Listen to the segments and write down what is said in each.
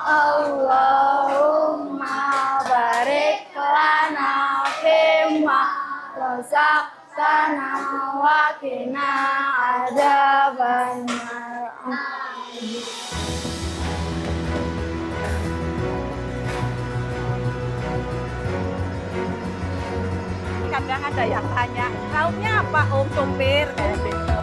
Allahumma barik lana fimma razaqtana wa qina adzabannar. Kadang ada yang tanya, lauknya apa Om Sopir? Kayak gitu.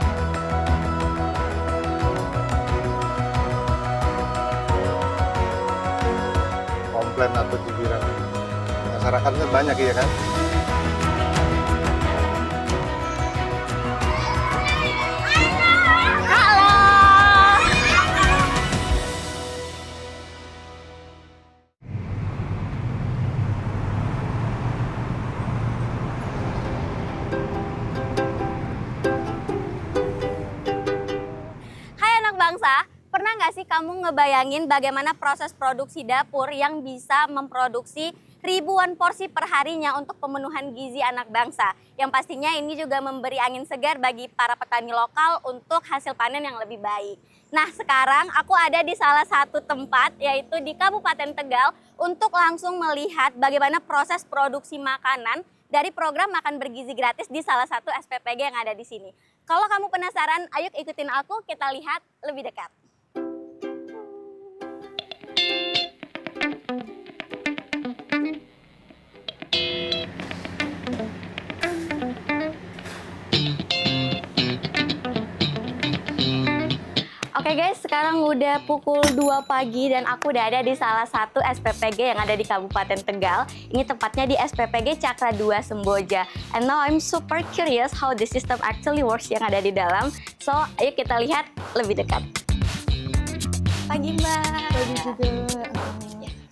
Komplain atau dibilang masyarakatnya banyak ya kan? Hai anak bangsa, pernah nggak sih kamu ngebayangin bagaimana proses produksi dapur yang bisa memproduksi ribuan porsi perharinya untuk pemenuhan gizi anak bangsa? Yang pastinya ini juga memberi angin segar bagi para petani lokal untuk hasil panen yang lebih baik. Nah sekarang aku ada di salah satu tempat yaitu di Kabupaten Tegal untuk langsung melihat bagaimana proses produksi makanan dari program makan bergizi gratis di salah satu SPPG yang ada di sini. Kalau kamu penasaran, ayo ikutin aku, kita lihat lebih dekat. Oke guys, sekarang udah pukul 2 pagi dan aku udah ada di salah satu SPPG yang ada di Kabupaten Tegal. Ini tepatnya di SPPG Cakra 2 Semboja. And now I'm super curious how the system actually works yang ada di dalam. So, ayo kita lihat lebih dekat. Pagi Mbak. Pagi juga.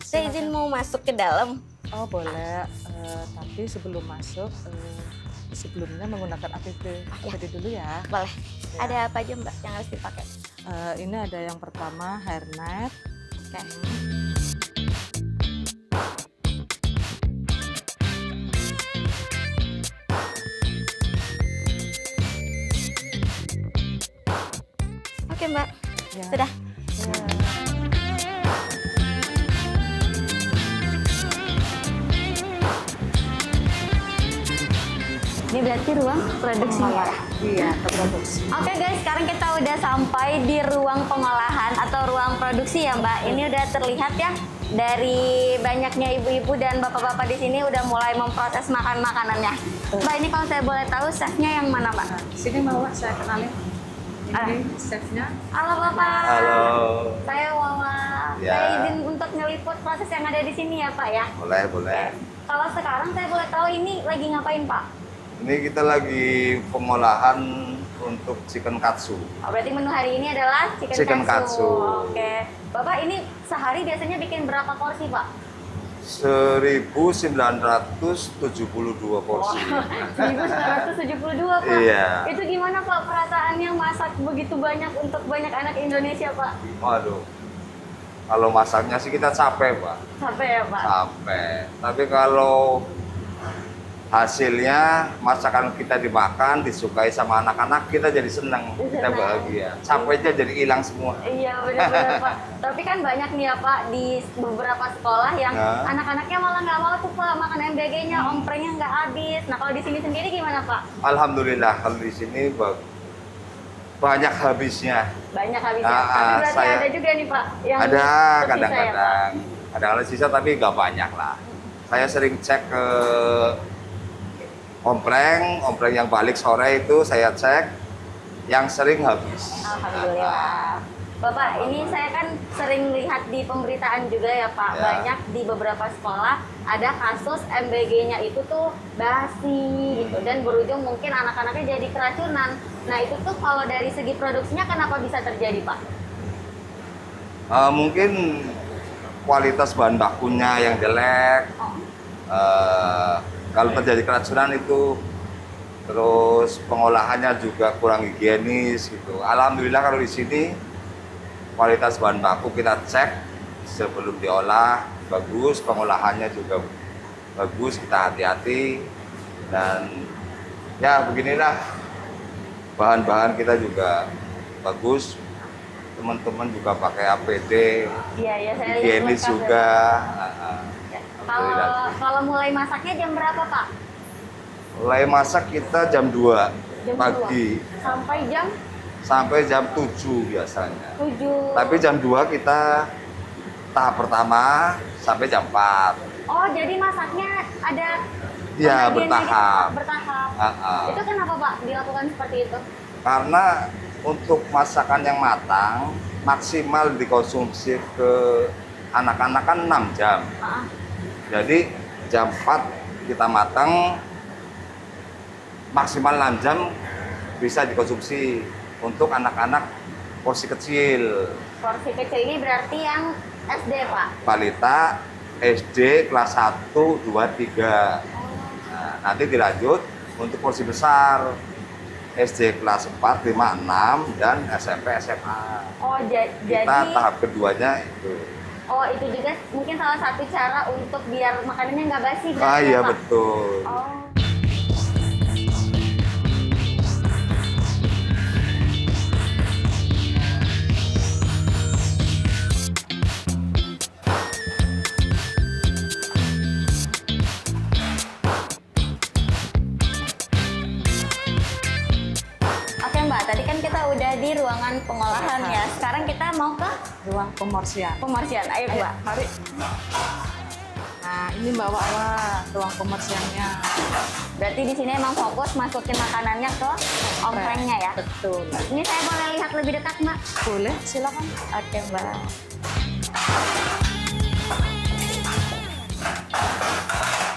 Saya izin mau masuk ke dalam. Oh boleh, tapi sebelum masuk, sebelumnya menggunakan APD. APD dulu ya. Boleh. Ya. Ada apa aja Mbak yang harus dipakai? Ini ada yang pertama hairnet. Oke. Oke Mbak, Ya. sudah. Ya. Ini berarti ruang produksinya. Iya, terproduksi. Oke guys, sekarang kita udah sampai di ruang pengolahan atau ruang produksi ya Mbak. Ini udah terlihat ya dari banyaknya ibu-ibu dan bapak-bapak di sini udah mulai memproses makanannya. Mbak, ini kalau saya boleh tahu chefnya yang mana Mbak? Sini mau saya kenalin. Ah. Ini chefnya. Halo Bapak. Halo. Saya Wawa. Ya. Saya izin untuk ngeliput proses yang ada di sini ya Pak ya. Boleh, boleh. Kalau sekarang saya boleh tahu ini lagi ngapain Pak? Ini kita lagi pengolahan untuk chicken katsu. Oh, berarti menu hari ini adalah chicken katsu. Oke. Bapak ini sehari biasanya bikin berapa porsi Pak? 1972 porsi. 1972 Pak. Iya. Itu gimana Pak perasaannya masak begitu banyak untuk banyak anak Indonesia Pak? Waduh. Kalau masaknya sih kita capek, Pak. Capek ya Pak? Capek. Tapi kalau hasilnya masakan kita dimakan, disukai sama anak-anak, kita jadi senang, kita Senang. bahagia. Capeknya jadi hilang semua. Iya benar-benar Pak. Tapi kan banyak nih ya Pak di beberapa sekolah yang Nah. anak-anaknya malah nggak mau tuh Pak makan MBG-nya, omprengnya nggak habis. Nah kalau di sini sendiri gimana Pak? Alhamdulillah kalau di sini banyak habisnya. Banyak habisnya. Ah, Tapi berarti saya- ada juga nih Pak yang Ada tersisa ya, Pak? kadang-kadang sisa tapi nggak banyak lah. Saya sering cek ke ompreng yang balik sore itu saya cek, yang sering habis. Alhamdulillah. Bapak, ini saya kan sering lihat di pemberitaan juga ya Pak, Ya. banyak di beberapa sekolah ada kasus MBG-nya itu tuh basi gitu dan berujung mungkin anak-anaknya jadi keracunan. Nah itu tuh kalau dari segi produksinya kenapa bisa terjadi Pak? Mungkin kualitas bahan bakunya yang jelek. Kalau terjadi keracunan itu, terus pengolahannya juga kurang higienis gitu. Alhamdulillah kalau di sini kualitas bahan baku kita cek sebelum diolah bagus, pengolahannya juga bagus, kita hati-hati dan ya beginilah bahan-bahan kita juga bagus. teman-teman juga pakai APD, Iya, ya saya lihat higienis lengkap juga. ya. Kalau mulai masaknya jam berapa, Pak? Mulai masak kita jam 2 Jam pagi 2. Sampai jam sampai jam 7 biasanya. 7. Tapi jam 2 kita tahap pertama sampai jam 4. Oh, jadi masaknya ada Iya, pembagiannya bertahap. gitu, bertahap. Ah. Itu kenapa, Pak, dilakukan seperti itu? Karena untuk masakan yang matang maksimal dikonsumsi ke anak-anak kan 6 jam. Ah, Jadi jam 4 kita matang, maksimal 6 jam bisa dikonsumsi untuk anak-anak porsi kecil. porsi kecil ini berarti yang SD, Pak? Balita, SD kelas 1, 2, 3. Nah, nanti dilanjut untuk porsi besar. SD kelas 4, 5, 6, dan SMP, SMA. Oh, Kita jadi tahap keduanya itu. oh, itu juga mungkin salah satu cara untuk biar makanannya nggak basi Ah berarti iya ya, Pak? betul. Oh. Oke, Mbak, tadi kan kita udah di ruangan pengolahan ya. Sekarang kita mau ke Ruang pemorsian. pemorsian. Ayo, Ayo, Mbak. mari. Nah, ini bawa ruang pemorsiannya. Berarti di sini emang fokus masukin makanannya ke omprengnya ya. Betul. Ini saya boleh lihat lebih dekat, Mbak? Boleh, silakan. Oke, Mbak.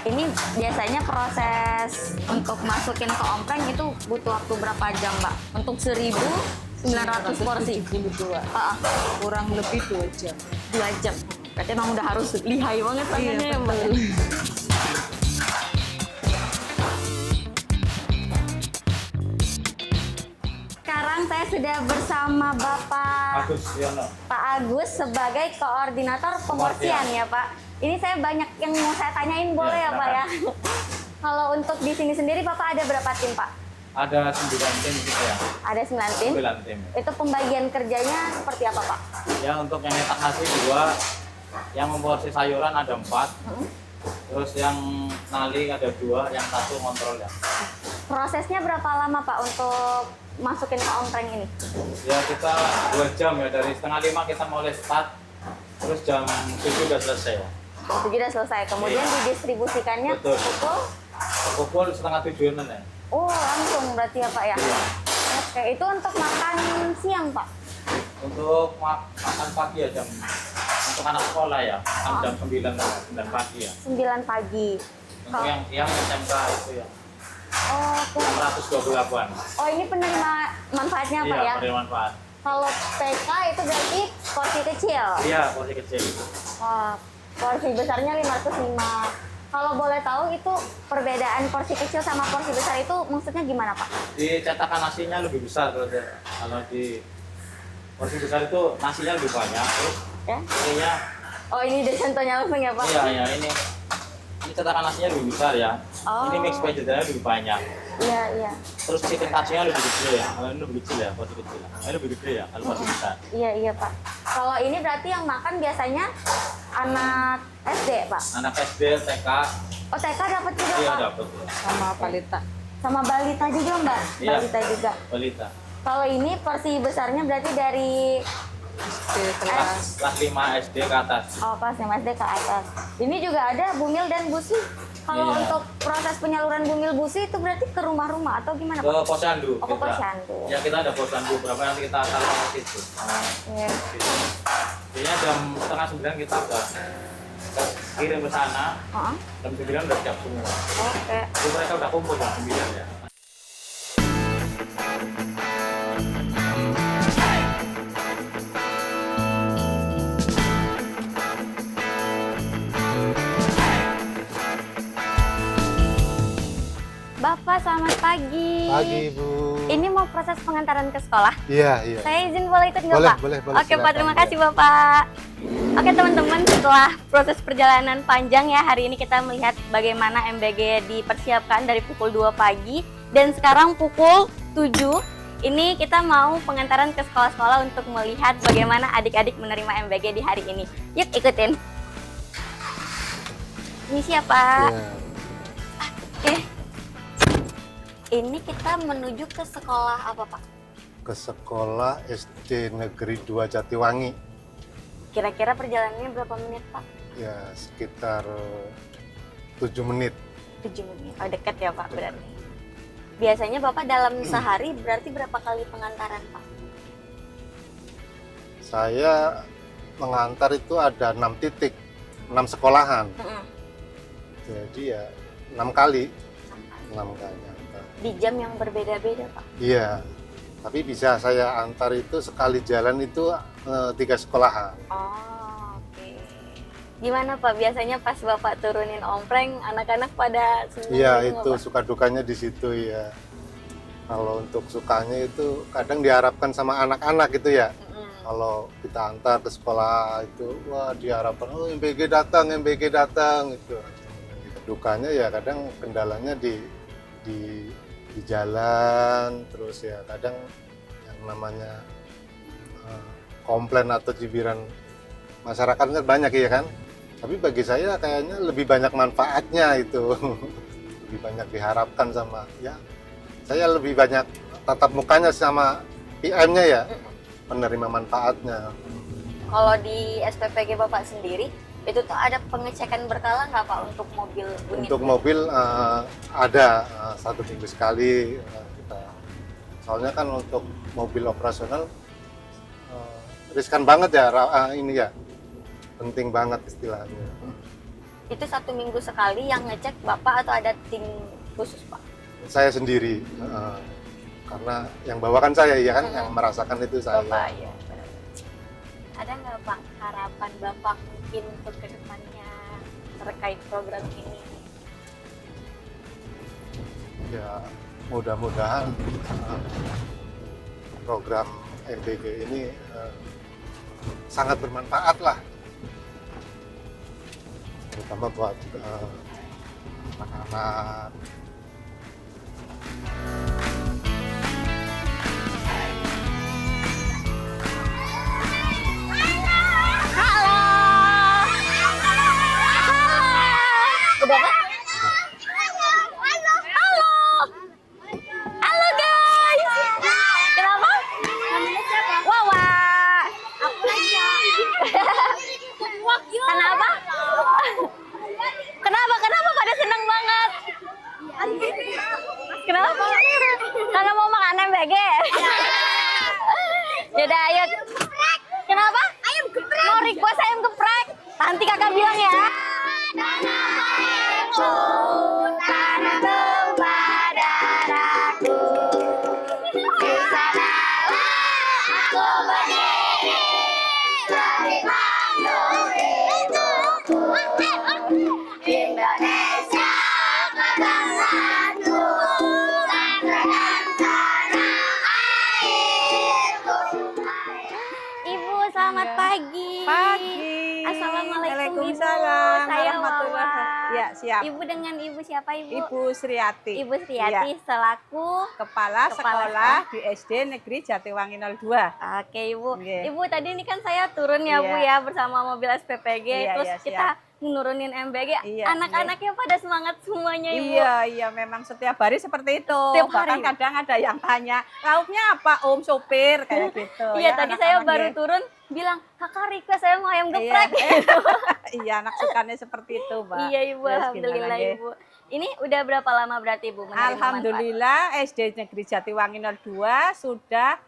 Ini biasanya proses untuk masukin ke ompreng itu butuh waktu berapa jam, Mbak? Untuk 1.900 porsi. 72. Ah, Kurang lebih 2 jam. 2 jam. Berarti emang udah harus lihai banget tangannya ya, Mbak? betul. Sekarang saya sudah bersama Bapak Pak Agus sebagai koordinator pemorsian ya, Pak. Ini saya banyak yang mau saya tanyain, boleh ya, Pak ya? Kalau untuk di sini sendiri Bapak ada berapa tim, Pak? Ada 9 tim gitu ya. Ada 9 tim. 9 tim. Itu pembagian kerjanya seperti apa, Pak? Ya untuk yang nyetak nasi 2, yang memporsi sayuran ada 4. Terus yang nali ada 2, yang 1 kontrol ya. Prosesnya berapa lama, Pak, untuk masukin ke ompreng ini? Ya kita 2 jam ya, dari setengah 5 kita mulai start. Terus jam 7 udah selesai ya. Itu sudah selesai. Kemudian Iya. didistribusikannya Betul. pukul? Pukul setengah 7-an ya. Oh, langsung berarti ya, Pak ya? Iya. Oke, itu untuk makan siang, Pak? Untuk makan pagi ya untuk anak sekolah ya, kan jam 9 pagi ya. 9 pagi. Untuk yang siang SMK itu ya, Oh, oke. 628. Oh, ini penerima manfaatnya, Pak ya? Iya, penerima manfaat. Kalau TK itu berarti porsi kecil. Iya, porsi kecil. Wah, porsi besarnya 505. Kalau boleh tahu itu perbedaan porsi kecil sama porsi besar itu maksudnya gimana, Pak? Di cetakan nasinya lebih besar kalau di porsi besar itu nasinya lebih banyak, terus Ya? ininya Oh, ini udah contohnya langsung ya, Pak? iya ini cetakan nasinya lebih besar ya. Oh. Ini mix vegetarian lebih banyak. Iya, iya. Terus chicken touch-nya lebih kecil ya. Kalau ini lebih kecil ya, porsi kecil. Ini lebih gede ya kalau porsi besar. Iya, iya, Pak. Kalau ini berarti yang makan biasanya anak SD, Pak? Anak SD, TK, Oh, TK dapat juga, iya Pak? dapat ya. Sama balita. Sama balita juga, Mbak? Iya. Balita juga. Balita. Kalau ini porsi besarnya berarti dari SD kelas. Kelas 5 SD ke atas. oh, kelas 5 SD ke atas. Ini juga ada bumil dan busi. Kalau Iya. untuk proses penyaluran bumil busi itu berarti ke rumah-rumah atau gimana, Ke Pak? posyandu. Oh, ke posyandu. Ya kita ada posyandu berapa nanti kita taruh ke situ. Nah, Iya. Jadinya jam setengah 9 kita udah kirim ke sana. Heeh. Jam 9 udah siap semua. Oke. Jadi mereka udah kumpul jam 9 ya. Bapak, selamat pagi. Pagi, Bu. Ini mau proses pengantaran ke sekolah. Iya, iya. Saya izin boleh ikut nggak, Boleh, Pak? boleh, boleh, Oke, Pak. silakan, Terima boleh. kasih, Bapak. Oke, teman-teman. Setelah proses perjalanan panjang ya, hari ini kita melihat bagaimana MBG dipersiapkan dari pukul 2 pagi. Dan sekarang pukul 7. Ini kita mau pengantaran ke sekolah-sekolah untuk melihat bagaimana adik-adik menerima MBG di hari ini. Yuk ikutin. Ini siapa? Ya, Oke. Ini kita menuju ke sekolah apa, Pak? ke sekolah SD Negeri 2 Jatiwangi. Kira-kira perjalanannya berapa menit, Pak? Ya, sekitar 7 menit. 7 menit. Oh, dekat ya, Pak, berarti. Biasanya Bapak dalam sehari berarti berapa kali pengantaran, Pak? Saya mengantar itu ada 6 titik, 6 sekolahan. Jadi ya 6 kali. 6 kali antar. Di jam yang berbeda-beda, Pak? Iya, tapi bisa saya antar itu sekali jalan itu 3 sekolahan. Oh, oke. Gimana, Pak? Biasanya pas Bapak turunin ompreng, anak-anak pada senang Iya, gitu nggak, itu Pak? suka dukanya di situ ya. Kalau untuk sukanya itu kadang diharapkan sama anak-anak gitu ya. Kalau kita antar ke sekolah itu, wah diharapkan, oh MBG datang gitu. Dukanya ya kadang kendalanya di jalan, terus ya kadang yang namanya komplain atau cibiran masyarakatnya banyak ya kan. Tapi bagi saya kayaknya lebih banyak manfaatnya itu. Lebih banyak diharapkan sama ya. Saya lebih banyak tatap mukanya sama PM-nya ya, menerima manfaatnya. Kalau di SPPG Bapak sendiri, itu tuh ada pengecekan berkala nggak, Pak, untuk mobil unit? Untuk mobil ada 1 minggu sekali kita. Soalnya kan untuk mobil operasional riskan banget ya ini ya, penting banget istilahnya. Itu 1 minggu sekali yang ngecek Bapak atau ada tim khusus, Pak? Saya sendiri karena yang bawakan saya ya kan, yang merasakan itu saya. Bapak, ya. Ada nggak, Pak, harapan Bapak mungkin untuk kedepannya terkait program ini? Ya mudah-mudahan program MBG ini sangat bermanfaat lah, terutama buat anak-anak. Halo! Udah, Pak? Halo! Halo, guys! Kenapa? Namanya siapa? Wawa! Aku aja. Kenapa? Kenapa pada seneng banget? Kenapa? Karena mau makan MBG? Yaudah, ayo. Kenapa? Ayam geprek. Mau request ayam geprek. Nanti kakak bilang ya. Tanah tumpah darahku. Di sanalah aku berdiri. Dari panggung hidupku. Indonesia bangsaku. Langganan tanah airku. Ibu, selamat pagi. Pagi. Assalamualaikum, Ibu. Waalaikumsalam Saya warahmatullahi Wawa. wabarakatuh. Ya, siap. Ibu dengan Ibu siapa, Ibu? Ibu Sriati. Ibu Sriati Ya, selaku. Kepala Kepala Sekolah di SD Negeri Jatiwangi 02. Oke, Ibu. Oke. Ibu, tadi ini kan saya turun ya, Iya. Bu, ya, bersama mobil SPPG. Iya, Terus iya, kita nurunin MBG. Iya, Anak-anaknya pada semangat semuanya, Ibu. Iya, memang setiap hari seperti itu. Setiap Bahkan hari. kadang ada yang tanya, lauknya apa Om Sopir? Kayak gitu. Iya, ya, tadi saya anak-anak baru ya. turun bilang, "Kakak request saya mau ayam Iya. geprek." Iya, anak sukanya seperti itu, Mbak. Iya, Ibu. Terus Alhamdulillah, gimana, Ge? Ibu. Ini udah berapa lama berarti, Ibu, menerima manfaat? Alhamdulillah SD Negeri Jatiwangi 02 sudah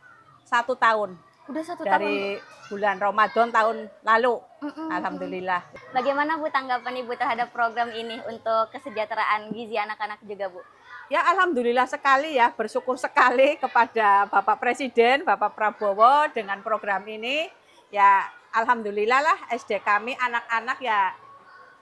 1 tahun. Udah 1 tahun. Dari bulan Ramadan tahun lalu. Mm-mm. Alhamdulillah. Bagaimana, Bu, tanggapan Ibu terhadap program ini untuk kesejahteraan gizi anak-anak juga, Bu? Ya alhamdulillah sekali ya, bersyukur sekali kepada Bapak Presiden, Bapak Prabowo dengan program ini. Ya alhamdulillah lah SD kami anak-anak ya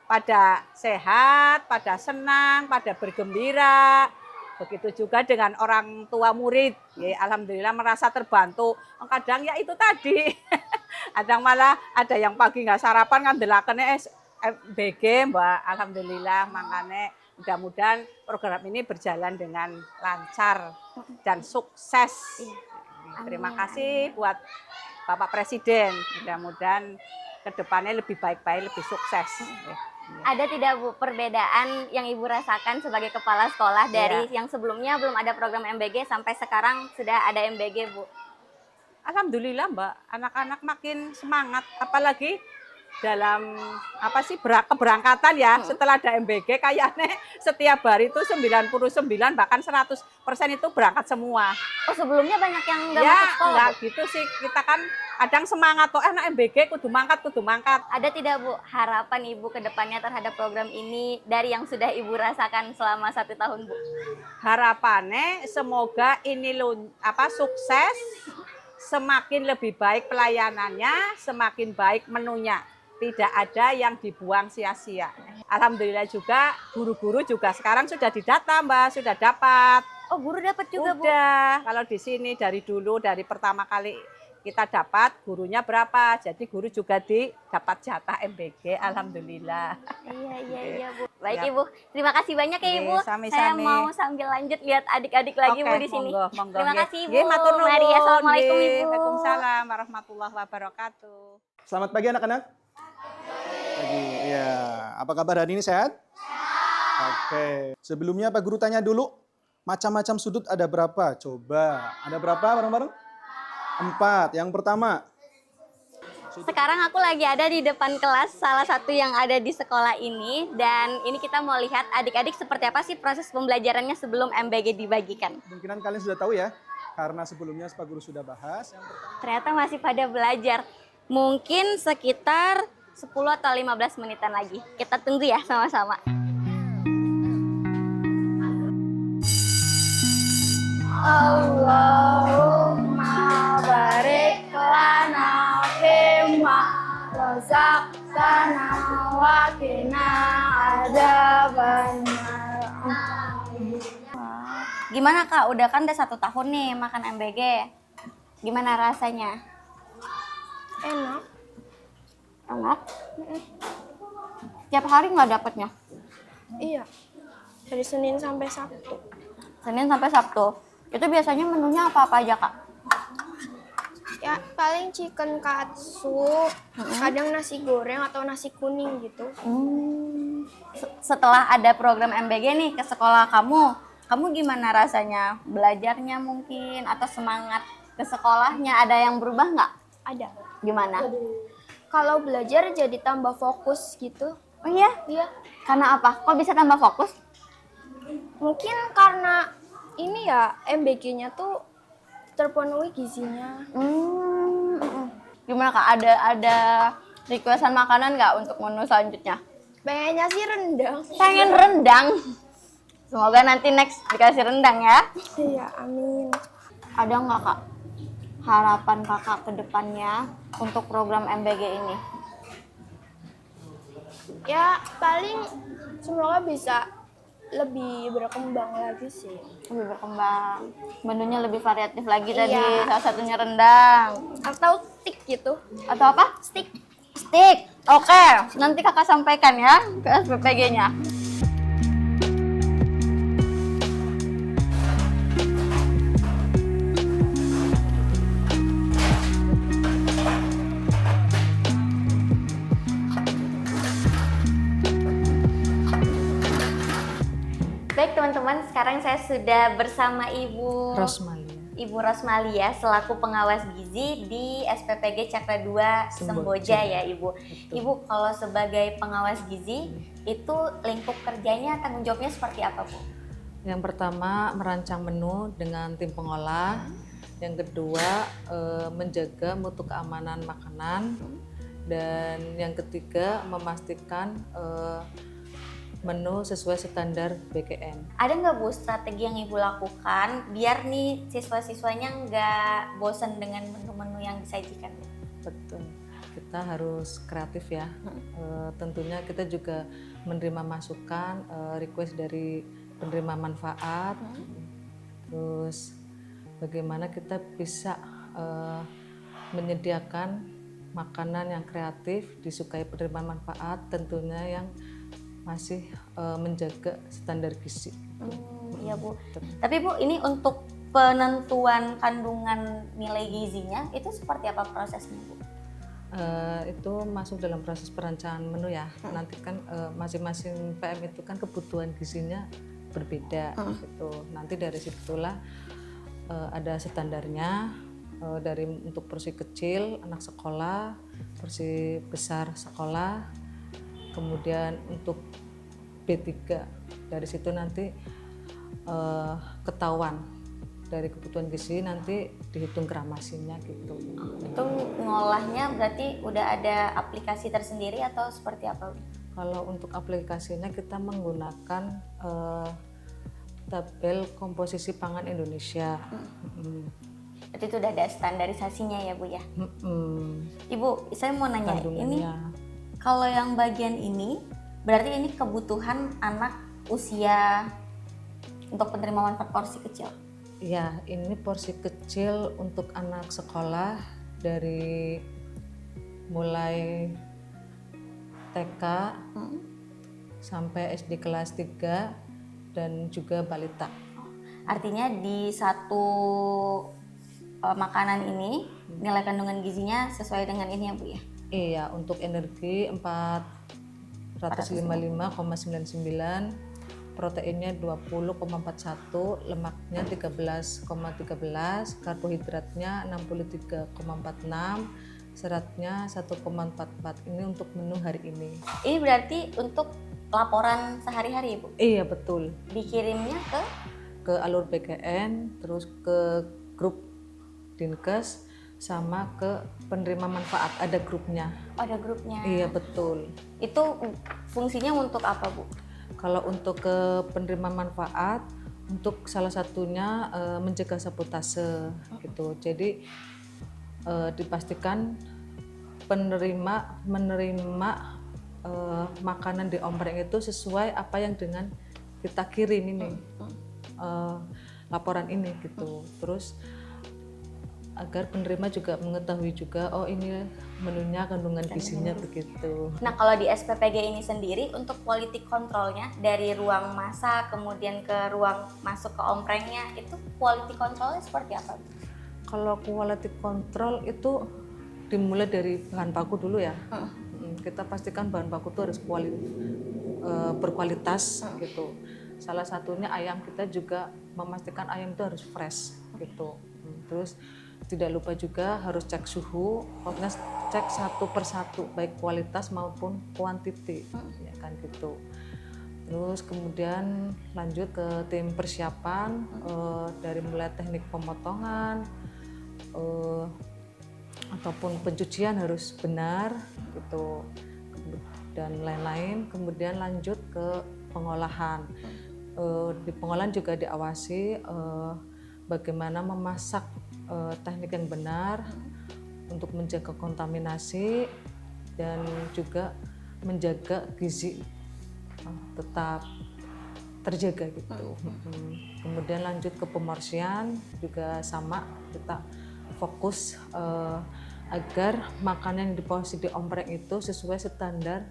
pada sehat, pada senang, pada bergembira. Begitu juga dengan orang tua murid. Ya, alhamdulillah merasa terbantu. Kadang ya itu tadi. Kadang malah ada yang pagi nggak sarapan ngandelakannya MBG, Mbak. Alhamdulillah makanya mudah-mudahan program ini berjalan dengan lancar dan sukses. Terima kasih buat Bapak Presiden. Mudah-mudahan kedepannya lebih baik-baik, lebih sukses. Ada tidak Bu perbedaan yang Ibu rasakan sebagai kepala sekolah dari yang sebelumnya belum ada program MBG sampai sekarang sudah ada MBG Bu? Alhamdulillah Mbak, anak-anak makin semangat, apalagi dalam keberangkatan ya. Setelah ada MBG kayaknya setiap hari itu 99 bahkan 100% itu berangkat semua. Oh sebelumnya banyak yang nggak Ya masuk sekolah enggak Bu? gitu sih, kita kan kadang semangat tuh anak MBG kudu mangkat. Ada tidak Bu harapan Ibu ke depannya terhadap program ini dari yang sudah Ibu rasakan selama 1 tahun Bu? Harapannya semoga ini sukses, semakin lebih baik pelayanannya, semakin baik menunya. Tidak ada yang dibuang sia-sia. Alhamdulillah juga guru-guru juga sekarang sudah didata Mbak, sudah dapat. Oh guru dapat juga Bu? Udah, kalau di sini dari pertama kali kita dapat gurunya berapa, jadi guru juga dapat jatah MBG, alhamdulillah. Iya Bu. Baik Ya. Ibu, terima kasih banyak ya Ibu. Sami-sami. Saya mau sambil lanjut lihat adik-adik lagi Bu di sini. Monggo. Terima Nggih. kasih Ibu. Nggih, matur nuwun. Mari, assalamualaikum Nggih, Ibu. Waalaikumsalam warahmatullahi wabarakatuh. Selamat pagi anak-anak. Pagi, ya. Apa kabar hari ini, sehat? Oke. Sebelumnya Pak Guru tanya dulu, macam-macam sudut ada berapa? Coba, ada berapa bareng-bareng? 4. Yang pertama, Sekarang aku lagi ada di depan kelas salah satu yang ada di sekolah ini dan ini kita mau lihat adik-adik seperti apa sih proses pembelajarannya sebelum MBG dibagikan. kemungkinan kalian sudah tahu ya, karena sebelumnya Pak Guru sudah bahas. Yang pertama, Ternyata masih pada belajar. Mungkin sekitar 10 atau 15 menitan lagi. Kita tunggu ya sama-sama. Allahumma barik lana fima razaqtana wa qina adzabannar. Gimana Kak? Udah kan udah 1 tahun nih makan MBG. Gimana rasanya? Enak. Enak? Tiap hari nggak dapetnya? Iya. Dari Senin sampai Sabtu. Senin sampai Sabtu. Itu biasanya menunya apa-apa aja Kak? Ya paling chicken katsu, kadang nasi goreng atau nasi kuning gitu. Setelah ada program MBG nih ke sekolah kamu gimana rasanya? Belajarnya mungkin atau semangat ke sekolahnya ada yang berubah nggak? Ada. Gimana? Kalau belajar jadi tambah fokus gitu. Oh iya? Iya. Karena apa? Kok bisa tambah fokus? Mungkin karena ini ya MBG-nya tuh terpenuhi gizinya. Gimana Kak? Ada requestan makanan nggak untuk menu selanjutnya? Pengennya sih rendang. Pengen rendang. Semoga nanti next dikasih rendang ya. Iya, amin. Ada nggak Kak harapan Kakak ke depannya untuk program MBG ini? Ya paling semoga bisa lebih berkembang lagi sih. Lebih berkembang, menunya lebih variatif lagi Iya. tadi, salah satunya rendang. Atau stick gitu. Atau apa? Stick. Stick. Oke, nanti Kakak sampaikan ya ke SPPG-nya. Baik teman-teman, sekarang saya sudah bersama Ibu Ibu Rosmalia selaku pengawas gizi di SPPG Cakra 2 Semboja ya Ibu. Ibu kalau sebagai pengawas gizi itu lingkup kerjanya tanggung jawabnya seperti apa Bu? Yang pertama merancang menu dengan tim pengolah. Yang kedua menjaga mutu keamanan makanan. Dan yang ketiga memastikan menu sesuai standar BKN. Ada nggak Bu strategi yang Ibu lakukan biar nih siswa-siswanya nggak bosan dengan menu-menu yang disajikan? Betul. Kita harus kreatif ya. Tentunya kita juga menerima masukan, request dari penerima manfaat. Terus bagaimana kita bisa menyediakan makanan yang kreatif, disukai penerima manfaat, tentunya yang masih menjaga standar gizi. Iya Bu. Tapi Bu, ini untuk penentuan kandungan nilai gizinya itu seperti apa prosesnya Bu? Itu masuk dalam proses perencanaan menu ya. Nanti kan masing-masing PM itu kan kebutuhan gizinya berbeda gitu. Nanti dari situlah ada standarnya dari untuk porsi kecil anak sekolah, porsi besar sekolah, kemudian untuk B3 dari situ nanti ketahuan dari kebutuhan gizi, nanti dihitung gramasinya gitu. Itu ngolahnya berarti udah ada aplikasi tersendiri atau seperti apa Bu? Kalau untuk aplikasinya kita menggunakan tabel komposisi pangan Indonesia. Berarti itu udah ada standarisasinya ya Bu ya? Ibu, saya mau nanya, ini kalau yang bagian ini berarti ini kebutuhan anak usia untuk penerima manfaat porsi kecil? Ya, ini porsi kecil untuk anak sekolah dari mulai TK sampai SD kelas 3 dan juga balita. Artinya di satu makanan ini nilai kandungan gizinya sesuai dengan ini ya Bu ya? Iya, untuk energi 455,99, proteinnya 20,41, lemaknya 13,13, karbohidratnya 63,46, seratnya 1,44. Ini untuk menu hari ini. Ini berarti untuk laporan sehari-hari Bu? Iya, betul. Dikirimnya Ke alur BKN, terus ke grup Dinkes, sama ke penerima manfaat, ada grupnya. ada grupnya? Iya, betul. Itu fungsinya untuk apa Bu? Kalau untuk ke penerima manfaat, untuk salah satunya mencegah sabotase gitu. Jadi dipastikan penerima menerima makanan di ompreng itu sesuai apa yang dengan kita kirim ini, laporan ini gitu. Terus agar penerima juga mengetahui juga, oh ini menunya kandungan gizinya begitu. Nah kalau di SPPG ini sendiri untuk quality controlnya dari ruang masak kemudian ke ruang masuk ke omprengnya, itu quality controlnya seperti apa? Kalau quality control itu dimulai dari bahan baku dulu ya. Kita pastikan bahan baku itu harus berkualitas gitu. Salah satunya ayam, kita juga memastikan ayam itu harus fresh gitu. Terus tidak lupa juga harus cek suhu, pokoknya cek satu persatu baik kualitas maupun kuantiti, ya kan gitu. Terus kemudian lanjut ke tim persiapan, dari mulai teknik pemotongan ataupun pencucian harus benar gitu dan lain-lain. Kemudian lanjut ke pengolahan. Di pengolahan juga diawasi bagaimana memasak teknik yang benar untuk menjaga kontaminasi dan juga menjaga gizi tetap terjaga gitu. Kemudian lanjut ke pemorsian juga sama, kita fokus agar makanan yang diporsi di ompreng itu sesuai standar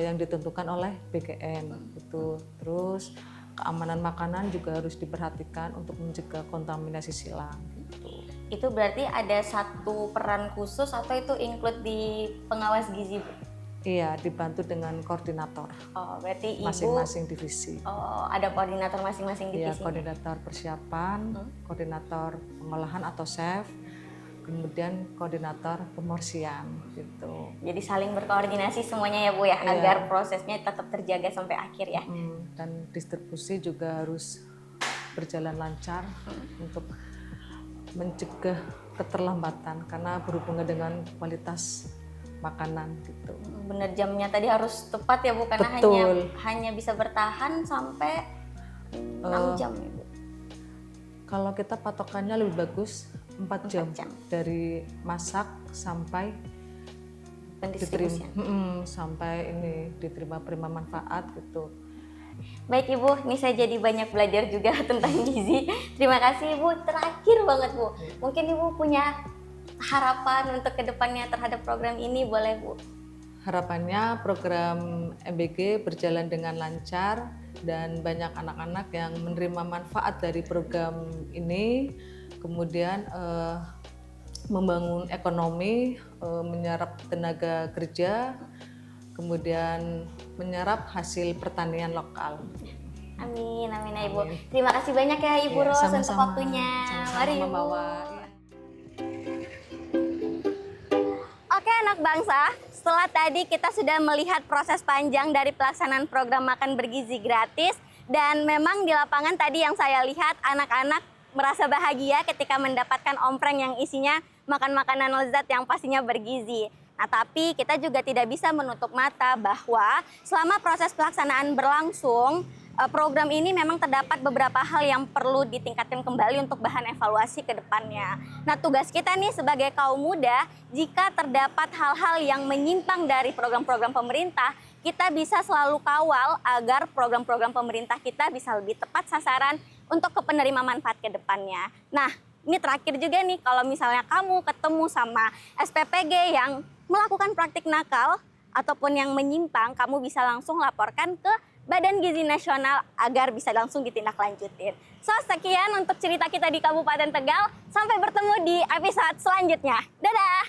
yang ditentukan oleh BKN gitu. Terus keamanan makanan juga harus diperhatikan untuk mencegah kontaminasi silang gitu. Itu berarti ada satu peran khusus atau itu include di pengawas gizi Bu? Iya, dibantu dengan koordinator. Oh, berarti Ibu masing-masing divisi. Oh, ada koordinator masing-masing divisi. Iya, koordinator persiapan, koordinator pengolahan atau chef, kemudian koordinator pemorsian gitu. Jadi saling berkoordinasi semuanya ya Bu ya, Iya. agar prosesnya tetap terjaga sampai akhir ya. Dan distribusi juga harus berjalan lancar untuk mencegah keterlambatan karena berhubungan dengan kualitas makanan gitu. Bener, jamnya tadi harus tepat ya Bu, karena Betul. hanya bisa bertahan sampai 6 jam ya Bu. Kalau kita patokannya lebih bagus 4 jam. 4 jam. Dari masak sampai Pendistribusian. sampai ini diterima penerima manfaat gitu. Baik Ibu, ini saya jadi banyak belajar juga tentang gizi. Terima kasih Ibu. Terakhir banget Bu, mungkin Ibu punya harapan untuk kedepannya terhadap program ini, boleh Bu? harapannya program MBG berjalan dengan lancar dan banyak anak-anak yang menerima manfaat dari program ini, kemudian membangun ekonomi, menyerap tenaga kerja, kemudian menyerap hasil pertanian lokal. Amin, amin ya Ibu. Amin. Terima kasih banyak ya Ibu Ya, Ros untuk sama-sama. waktunya. Sama-sama Mari Ibu. membawa. Oke anak bangsa, setelah tadi kita sudah melihat proses panjang dari pelaksanaan program makan bergizi gratis, dan memang di lapangan tadi yang saya lihat anak-anak merasa bahagia ketika mendapatkan ompreng yang isinya makan makanan lezat yang pastinya bergizi. Nah, tapi kita juga tidak bisa menutup mata bahwa selama proses pelaksanaan berlangsung, program ini memang terdapat beberapa hal yang perlu ditingkatkan kembali untuk bahan evaluasi ke depannya. Nah, tugas kita nih sebagai kaum muda, jika terdapat hal-hal yang menyimpang dari program-program pemerintah, kita bisa selalu kawal agar program-program pemerintah kita bisa lebih tepat sasaran untuk ke penerima manfaat ke depannya. Nah, ini terakhir juga nih, kalau misalnya kamu ketemu sama SPPG yang melakukan praktik nakal ataupun yang menyimpang, kamu bisa langsung laporkan ke Badan Gizi Nasional agar bisa langsung ditindaklanjutin. So, sekian untuk cerita kita di Kabupaten Tegal. Sampai bertemu di episode selanjutnya. Dadah!